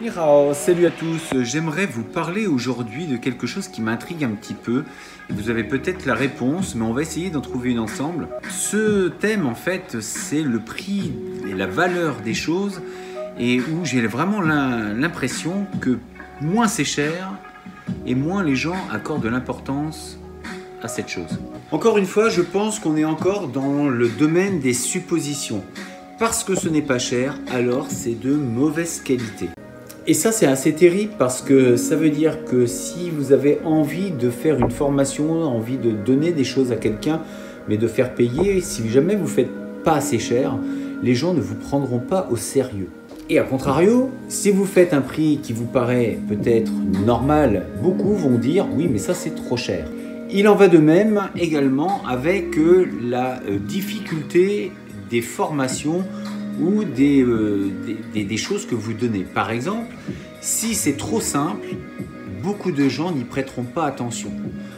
Ni hao, salut à tous, j'aimerais vous parler aujourd'hui de quelque chose qui m'intrigue un petit peu. Vous avez peut-être la réponse, mais on va essayer d'en trouver une ensemble. Ce thème en fait, c'est le prix et la valeur des choses, et où j'ai vraiment l'impression que moins c'est cher, et moins les gens accordent de l'importance à cette chose. Encore une fois, je pense qu'on est encore dans le domaine des suppositions. Parce que ce n'est pas cher, alors c'est de mauvaise qualité. Et ça, c'est assez terrible parce que ça veut dire que si vous avez envie de faire une formation, envie de donner des choses à quelqu'un, mais de faire payer, si jamais vous ne faites pas assez cher, les gens ne vous prendront pas au sérieux. Et à contrario, si vous faites un prix qui vous paraît peut-être normal, beaucoup vont dire « oui, mais ça c'est trop cher ». Il en va de même également avec la difficulté des formations ou des choses que vous donnez. Par exemple, si c'est trop simple, beaucoup de gens n'y prêteront pas attention.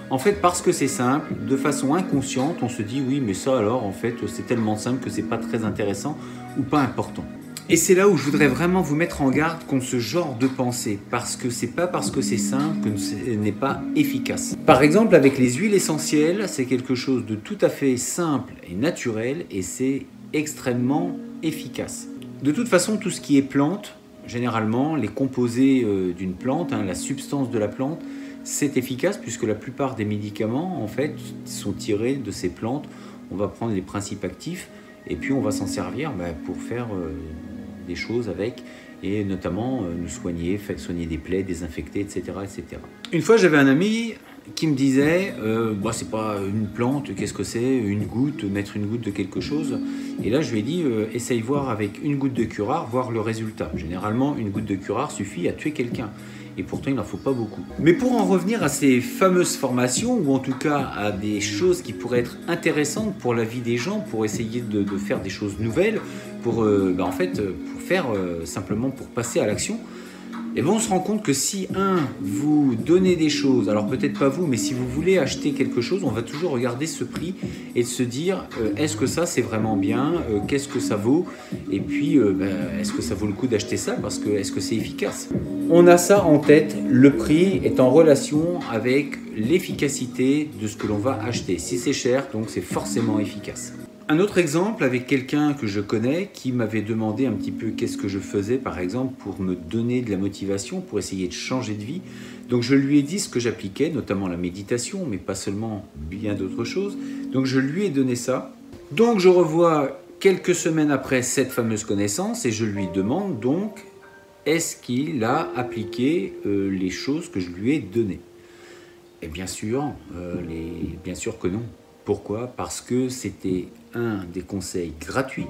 En fait, parce que c'est simple, de façon inconsciente, on se dit « oui, mais ça alors, en fait, c'est tellement simple que c'est pas très intéressant ou pas important ». Et c'est là où je voudrais vraiment vous mettre en garde contre ce genre de pensée, parce que c'est pas parce que c'est simple que ce n'est pas efficace. Par exemple, avec les huiles essentielles, c'est quelque chose de tout à fait simple et naturel, et c'est extrêmement efficace. De toute façon, tout ce qui est plante, généralement, les composés d'une plante, la substance de la plante, c'est efficace puisque la plupart des médicaments, en fait, sont tirés de ces plantes. On va prendre les principes actifs et puis on va s'en servir pour faire des choses avec, et notamment nous soigner, soigner des plaies, désinfecter, etc., etc. Une fois, j'avais un ami qui me disait c'est pas une plante, qu'est-ce que c'est, une goutte, mettre une goutte de quelque chose. Et là, je lui ai dit essaye voir avec une goutte de curare, voir le résultat. Généralement, une goutte de curare suffit à tuer quelqu'un. Et pourtant, il n'en faut pas beaucoup. Mais pour en revenir à ces fameuses formations, ou en tout cas à des choses qui pourraient être intéressantes pour la vie des gens, pour essayer de faire des choses nouvelles, pour faire simplement pour passer à l'action, et on se rend compte que si, vous donnez des choses, alors peut-être pas vous, mais si vous voulez acheter quelque chose, on va toujours regarder ce prix et se dire est-ce que ça c'est vraiment bien, qu'est-ce que ça vaut, et puis est-ce que ça vaut le coup d'acheter ça, parce que est-ce que c'est efficace. On a ça en tête, le prix est en relation avec l'efficacité de ce que l'on va acheter. Si c'est cher, donc c'est forcément efficace. Un autre exemple avec quelqu'un que je connais qui m'avait demandé un petit peu qu'est-ce que je faisais par exemple pour me donner de la motivation, pour essayer de changer de vie. Donc je lui ai dit ce que j'appliquais, notamment la méditation, mais pas seulement, bien d'autres choses. Donc je lui ai donné ça. Donc je revois quelques semaines après cette fameuse connaissance et je lui demande donc est-ce qu'il a appliqué les choses que je lui ai données. Et bien sûr que non. Pourquoi? Parce que c'était un des conseils gratuits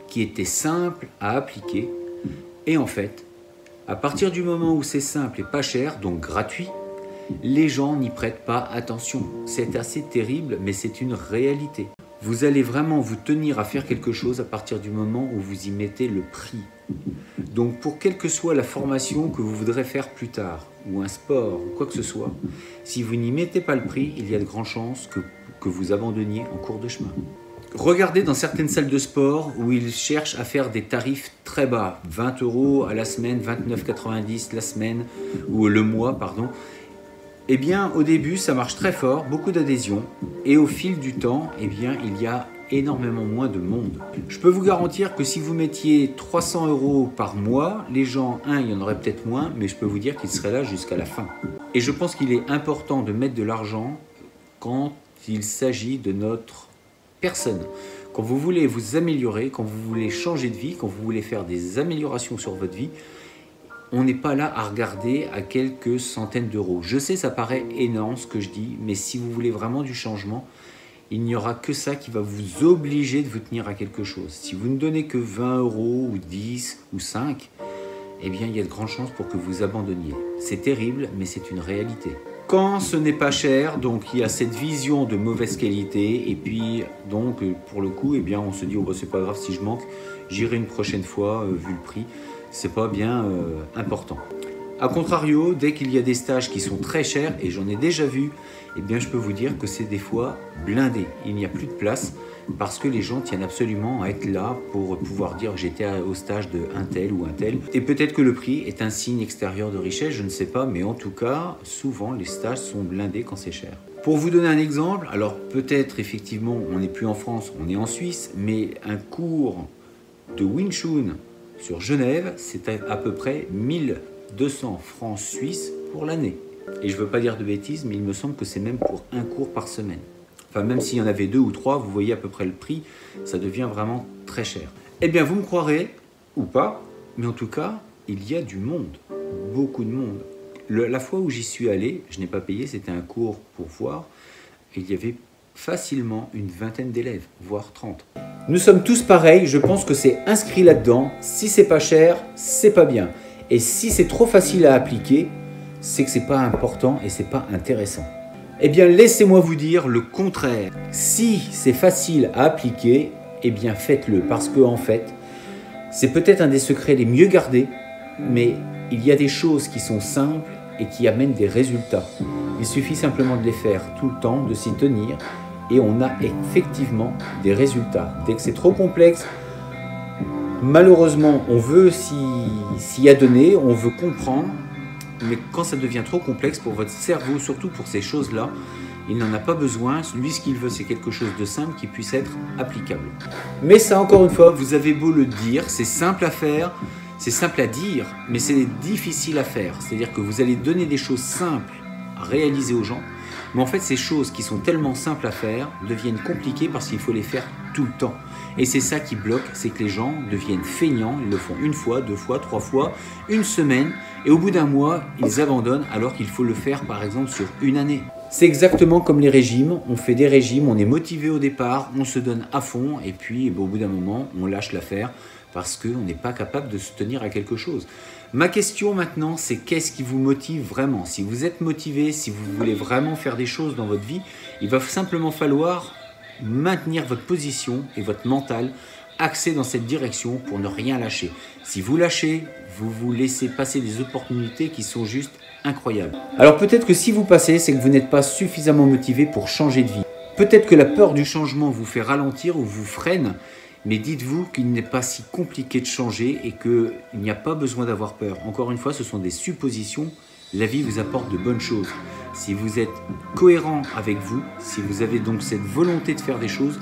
qui était simple à appliquer. Et en fait, à partir du moment où c'est simple et pas cher, donc gratuit, les gens n'y prêtent pas attention. C'est assez terrible, mais c'est une réalité. Vous allez vraiment vous tenir à faire quelque chose à partir du moment où vous y mettez le prix. Donc pour quelle que soit la formation que vous voudrez faire plus tard, ou un sport, ou quoi que ce soit, si vous n'y mettez pas le prix, il y a de grandes chances que vous abandonniez en cours de chemin. Regardez dans certaines salles de sport où ils cherchent à faire des tarifs très bas, 20 € à la semaine, 29,90 la semaine, ou le mois, pardon. Eh bien, au début, ça marche très fort, beaucoup d'adhésions, et au fil du temps, eh bien, il y a énormément moins de monde. Je peux vous garantir que si vous mettiez 300 € par mois, les gens, il y en aurait peut-être moins, mais je peux vous dire qu'ils seraient là jusqu'à la fin. Et je pense qu'il est important de mettre de l'argent quand il s'agit de notre personne. Quand vous voulez vous améliorer, quand vous voulez changer de vie, quand vous voulez faire des améliorations sur votre vie, on n'est pas là à regarder à quelques centaines d'euros. Je sais, ça paraît énorme ce que je dis, mais si vous voulez vraiment du changement, il n'y aura que ça qui va vous obliger de vous tenir à quelque chose. Si vous ne donnez que 20 € ou 10 ou 5, eh bien, il y a de grandes chances pour que vous abandonniez. C'est terrible, mais c'est une réalité. Quand ce n'est pas cher, donc il y a cette vision de mauvaise qualité, et puis donc pour le coup, eh bien, on se dit c'est pas grave si je manque, j'irai une prochaine fois vu le prix, c'est pas bien important. A contrario, dès qu'il y a des stages qui sont très chers, et j'en ai déjà vu, eh bien je peux vous dire que c'est des fois blindé. Il n'y a plus de place parce que les gens tiennent absolument à être là pour pouvoir dire que j'étais au stage de un tel ou un tel. Et peut-être que le prix est un signe extérieur de richesse, je ne sais pas, mais en tout cas, souvent les stages sont blindés quand c'est cher. Pour vous donner un exemple, alors peut-être effectivement on n'est plus en France, on est en Suisse, mais un cours de Wing Chun sur Genève, c'est à peu près 1200 francs suisses pour l'année. Et je ne veux pas dire de bêtises, mais il me semble que c'est même pour un cours par semaine. Enfin, même s'il y en avait 2 ou 3, vous voyez à peu près le prix, ça devient vraiment très cher. Eh bien, vous me croirez, ou pas, mais en tout cas, il y a du monde, beaucoup de monde. La fois où j'y suis allé, je n'ai pas payé, c'était un cours pour voir, et il y avait facilement une vingtaine d'élèves, voire 30. Nous sommes tous pareils, je pense que c'est inscrit là-dedans. Si c'est pas cher, c'est pas bien. Et si c'est trop facile à appliquer, c'est que c'est pas important et c'est pas intéressant. Eh bien, laissez-moi vous dire le contraire. Si c'est facile à appliquer, eh bien faites-le, parce que en fait, c'est peut-être un des secrets les mieux gardés, mais il y a des choses qui sont simples et qui amènent des résultats. Il suffit simplement de les faire tout le temps, de s'y tenir, et on a effectivement des résultats. Dès que c'est trop complexe, malheureusement, on veut s'y adonner, on veut comprendre, mais quand ça devient trop complexe pour votre cerveau, surtout pour ces choses-là, il n'en a pas besoin. Lui, ce qu'il veut, c'est quelque chose de simple qui puisse être applicable. Mais ça, encore une fois, vous avez beau le dire, c'est simple à faire, c'est simple à dire, mais c'est difficile à faire. C'est-à-dire que vous allez donner des choses simples à réaliser aux gens, mais en fait, ces choses qui sont tellement simples à faire deviennent compliquées parce qu'il faut les faire tout le temps. Et c'est ça qui bloque, c'est que les gens deviennent feignants, ils le font 1 fois, 2 fois, 3 fois, 1 semaine, et au bout d'1 mois, ils abandonnent alors qu'il faut le faire par exemple sur 1 année. C'est exactement comme les régimes, on fait des régimes, on est motivé au départ, on se donne à fond, et puis au bout d'un moment, on lâche l'affaire parce qu'on n'est pas capable de se tenir à quelque chose. Ma question maintenant, c'est qu'est-ce qui vous motive vraiment? Si vous êtes motivé, si vous voulez vraiment faire des choses dans votre vie, il va simplement falloir maintenir votre position et votre mental axé dans cette direction pour ne rien lâcher. Si vous lâchez, vous vous laissez passer des opportunités qui sont juste incroyables. Alors peut-être que si vous passez, c'est que vous n'êtes pas suffisamment motivé pour changer de vie. Peut-être que la peur du changement vous fait ralentir ou vous freine, mais dites-vous qu'il n'est pas si compliqué de changer et qu'il n'y a pas besoin d'avoir peur. Encore une fois, ce sont des suppositions. La vie vous apporte de bonnes choses. Si vous êtes cohérent avec vous, si vous avez donc cette volonté de faire des choses,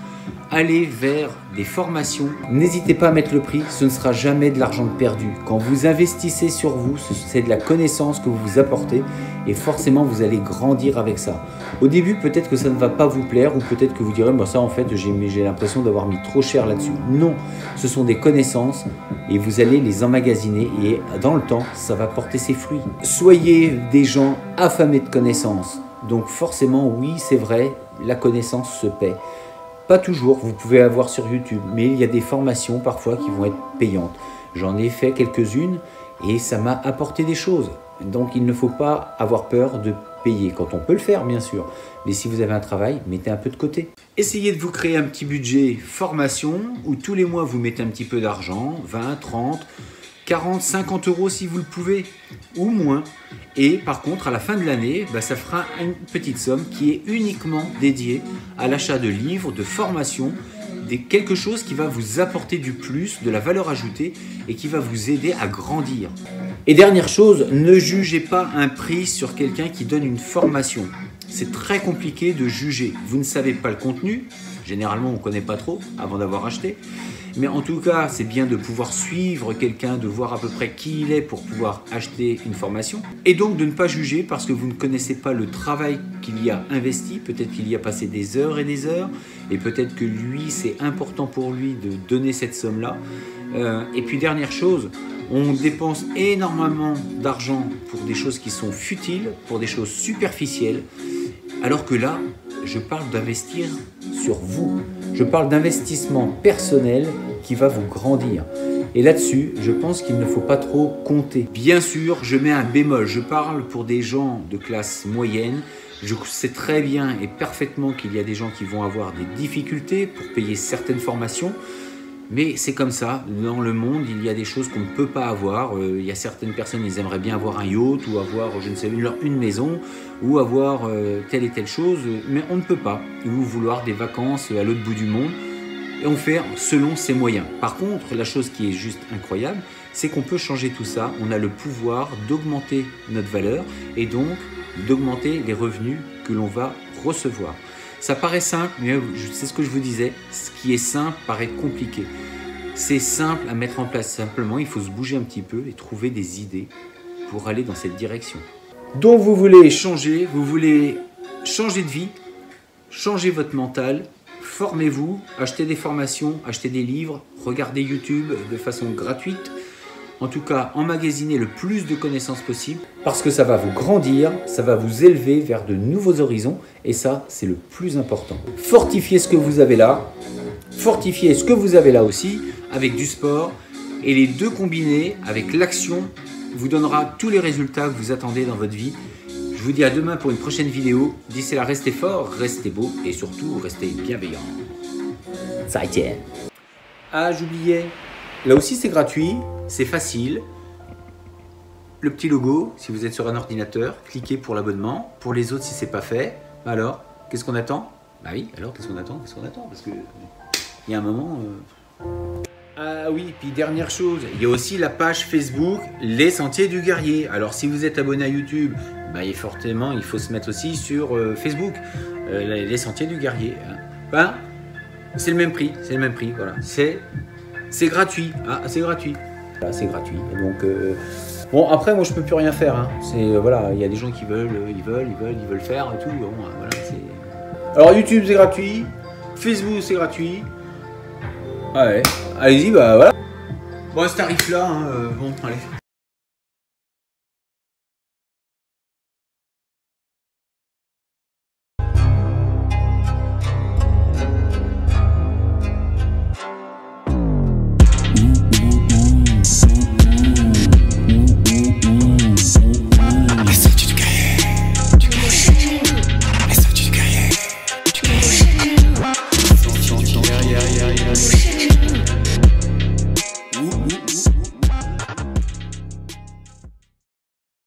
allez vers des formations. N'hésitez pas à mettre le prix, ce ne sera jamais de l'argent perdu. Quand vous investissez sur vous, c'est de la connaissance que vous vous apportez et forcément vous allez grandir avec ça. Au début, peut-être que ça ne va pas vous plaire ou peut-être que vous direz bah, ça en fait j'ai l'impression d'avoir mis trop cher là-dessus. Non, ce sont des connaissances et vous allez les emmagasiner et dans le temps, ça va porter ses fruits. Soyez des gens affamés de connaissances. Donc forcément, oui, c'est vrai, la connaissance se paie. Pas toujours, vous pouvez avoir sur YouTube, mais il y a des formations parfois qui vont être payantes. J'en ai fait quelques-unes et ça m'a apporté des choses. Donc il ne faut pas avoir peur de payer, quand on peut le faire bien sûr. Mais si vous avez un travail, mettez un peu de côté. Essayez de vous créer un petit budget formation où tous les mois vous mettez un petit peu d'argent, 20, 30, 40, 50 euros si vous le pouvez, ou moins. Et par contre, à la fin de l'année, ça fera une petite somme qui est uniquement dédiée à l'achat de livres, de formation, quelque chose qui va vous apporter du plus, de la valeur ajoutée et qui va vous aider à grandir. Et dernière chose, ne jugez pas un prix sur quelqu'un qui donne une formation. C'est très compliqué de juger. Vous ne savez pas le contenu. Généralement, on ne connaît pas trop avant d'avoir acheté. Mais en tout cas, c'est bien de pouvoir suivre quelqu'un, de voir à peu près qui il est pour pouvoir acheter une formation. Et donc de ne pas juger parce que vous ne connaissez pas le travail qu'il y a investi. Peut-être qu'il y a passé des heures et des heures. Et peut-être que lui, c'est important pour lui de donner cette somme-là. Et puis dernière chose, on dépense énormément d'argent pour des choses qui sont futiles, pour des choses superficielles. Alors que là, je parle d'investir sur vous. Je parle d'investissement personnel qui va vous grandir. Et là-dessus, je pense qu'il ne faut pas trop compter. Bien sûr, je mets un bémol. Je parle pour des gens de classe moyenne. Je sais très bien et parfaitement qu'il y a des gens qui vont avoir des difficultés pour payer certaines formations. Mais c'est comme ça, dans le monde, il y a des choses qu'on ne peut pas avoir. Il y a certaines personnes, ils aimeraient bien avoir un yacht ou avoir, je ne sais, une maison ou avoir telle et telle chose, mais on ne peut pas. Ou vouloir des vacances à l'autre bout du monde. Et on fait selon ses moyens. Par contre, la chose qui est juste incroyable, c'est qu'on peut changer tout ça. On a le pouvoir d'augmenter notre valeur et donc d'augmenter les revenus que l'on va recevoir. Ça paraît simple, mais c'est ce que je vous disais, ce qui est simple paraît compliqué. C'est simple à mettre en place, simplement il faut se bouger un petit peu et trouver des idées pour aller dans cette direction. Donc vous voulez changer de vie, changer votre mental, formez-vous, achetez des formations, achetez des livres, regardez YouTube de façon gratuite. En tout cas, emmagasiner le plus de connaissances possible parce que ça va vous grandir, ça va vous élever vers de nouveaux horizons et ça, c'est le plus important. Fortifiez ce que vous avez là, fortifiez ce que vous avez là aussi avec du sport et les deux combinés avec l'action vous donnera tous les résultats que vous attendez dans votre vie. Je vous dis à demain pour une prochaine vidéo. D'ici là, restez forts, restez beaux et surtout, restez bienveillants. Ça tient. Ah, j'oubliais. Là aussi, c'est gratuit, c'est facile. Le petit logo, si vous êtes sur un ordinateur, cliquez pour l'abonnement. Pour les autres, si ce n'est pas fait, alors, qu'est-ce qu'on attend? Bah oui, alors qu'est-ce qu'on attend? Qu'est-ce qu'on attend? Parce que il y a un moment... Ah oui, puis dernière chose, il y a aussi la page Facebook Les Sentiers du Guerrier. Alors si vous êtes abonné à YouTube, bah, fortement, il faut se mettre aussi sur Facebook Les Sentiers du Guerrier. Ben, c'est le même prix, voilà. C'est gratuit, c'est gratuit. Voilà, c'est gratuit. Donc bon, après moi je peux plus rien faire. Hein. C'est voilà, il y a des gens qui veulent faire et tout. Bon, voilà, alors YouTube c'est gratuit, Facebook c'est gratuit. Ah ouais, allez-y, bah voilà. Bon, ce tarif là, bon, allez.